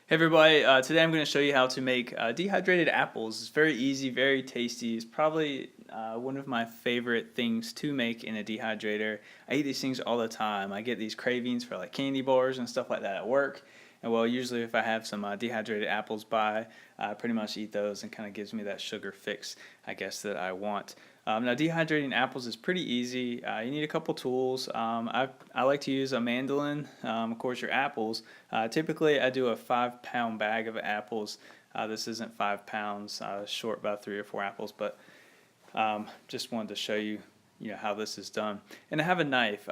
Hey everybody, today I'm going to show you how to make dehydrated apples. It's very easy, very tasty. It's probably one of my favorite things to make in a dehydrator. I eat these things all the time. I get these cravings for like candy bars and stuff like that at work. And well, usually if I have some dehydrated apples by, I pretty much eat those and kind of gives me that sugar fix, I guess, that I want. Now dehydrating apples is pretty easy. You need a couple tools. I like to use a mandolin, of course your apples. Typically I do a 5-pound bag of apples. This isn't 5 pounds, short about 3 or 4 apples, but just wanted to show you how this is done. And I have a knife.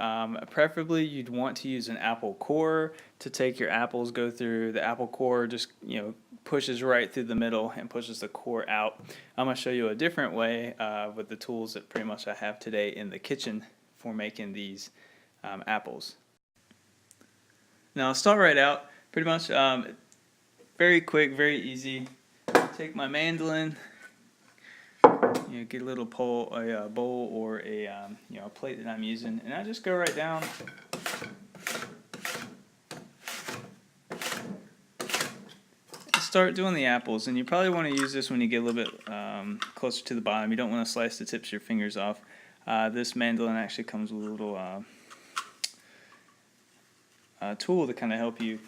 Preferably you'd want to use an apple core to take your apples, go through the apple core, just pushes right through the middle and pushes the core out. I'm going to show you a different way with the tools that pretty much I have today in the kitchen for making these apples. Now I'll start right out. Pretty much very quick, very easy. Take my mandolin, get a little bowl or a a plate that I'm using, and I just go right down. Start doing the apples, and you probably want to use this when you get a little bit closer to the bottom. You don't want to slice the tips of your fingers off. This mandolin actually comes with a little tool to kind of help you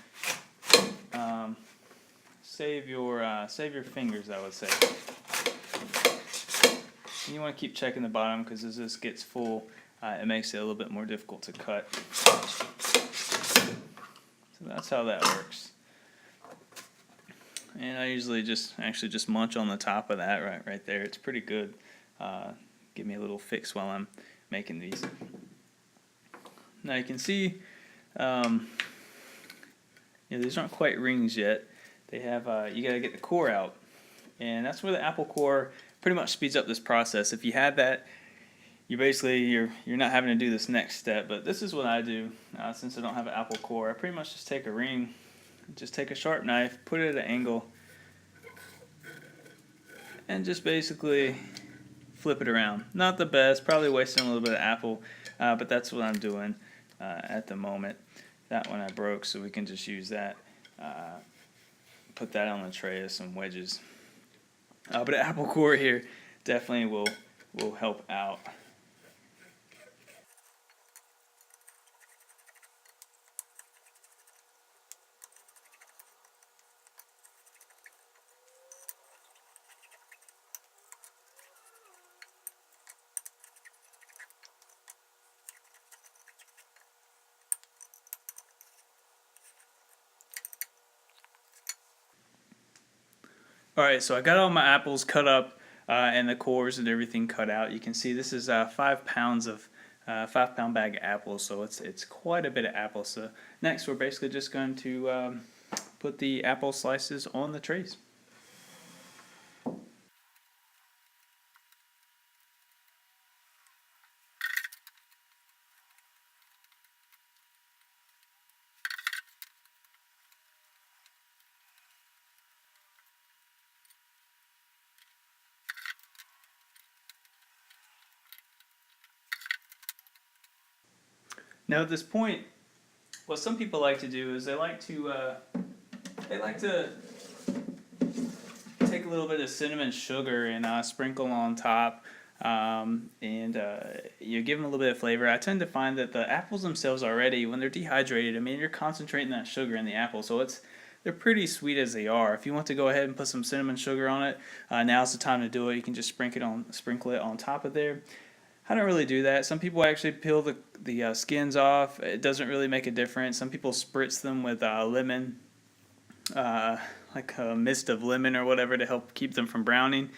save your fingers, I would say. And you want to keep checking the bottom because as this gets full, it makes it a little bit more difficult to cut. So that's how that works. And I usually just munch on the top of that right there. It's pretty good. Give me a little fix while I'm making these. Now you can see these aren't quite rings yet. They have you got to get the core out, and that's where the apple core pretty much speeds up this process. If you had that, you're not having to do this next step. But this is what I do since I don't have an apple core. I pretty much just take a ring. Just take a sharp knife, put it at an angle, and just basically flip it around. Not the best, probably wasting a little bit of apple, but that's what I'm doing at the moment. That one I broke, so we can just use that. Put that on the tray as some wedges. But an apple core here definitely will help out. Alright, so I got all my apples cut up and the cores and everything cut out. You can see this is 5 pounds of 5-pound bag of apples, so it's quite a bit of apples. So next we're basically just going to put the apple slices on the trays. Now at this point, what some people like to do is they like to take a little bit of cinnamon sugar and sprinkle on top, and you give them a little bit of flavor. I tend to find that the apples themselves already, when they're dehydrated, I mean you're concentrating that sugar in the apple, so they're pretty sweet as they are. If you want to go ahead and put some cinnamon sugar on it, now's the time to do it. You can just sprinkle it on top of there. I don't really do that. Some people actually peel the skins off. It doesn't really make a difference. Some people spritz them with lemon, like a mist of lemon or whatever to help keep them from browning.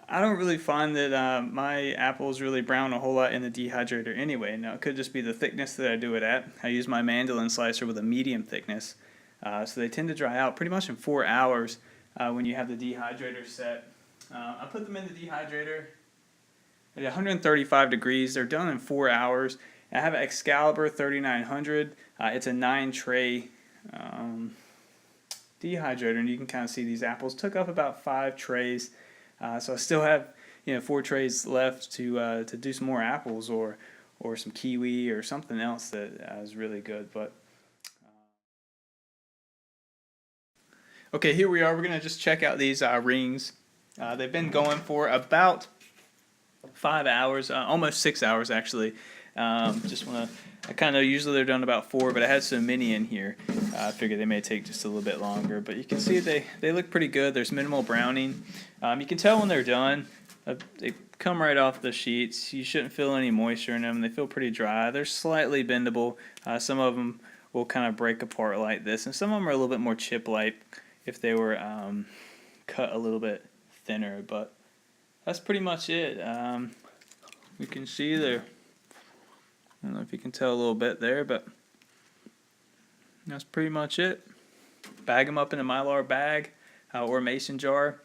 I don't really find that my apples really brown a whole lot in the dehydrator anyway. Now, it could just be the thickness that I do it at. I use my mandolin slicer with a medium thickness. So they tend to dry out pretty much in 4 hours when you have the dehydrator set. I put them in the dehydrator at 135 degrees. They're done in 4 hours. I have an Excalibur 3900. It's a 9-tray dehydrator, and you can kind of see these apples took up about 5 trays. So I still have 4 trays left to do some more apples or some kiwi or something else that is really good. But Okay, here we are. We're gonna just check out these rings. They've been going for about 5 hours, almost 6 hours actually. Just wanna, I kind of know usually they're done about 4, but I had so many in here. I figured they may take just a little bit longer, but you can see they look pretty good. There's minimal browning. You can tell when they're done. They come right off the sheets. You shouldn't feel any moisture in them. They feel pretty dry. They're slightly bendable. Some of them will kind of break apart like this, and some of them are a little bit more chip-like if they were cut a little bit thinner, but that's pretty much it. You can see there, I don't know if you can tell a little bit there, but that's pretty much it. Bag them up in a Mylar bag or a mason jar,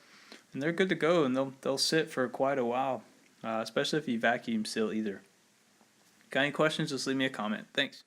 and they're good to go, and they'll sit for quite a while, especially if you vacuum seal either. Got any questions, just leave me a comment. Thanks.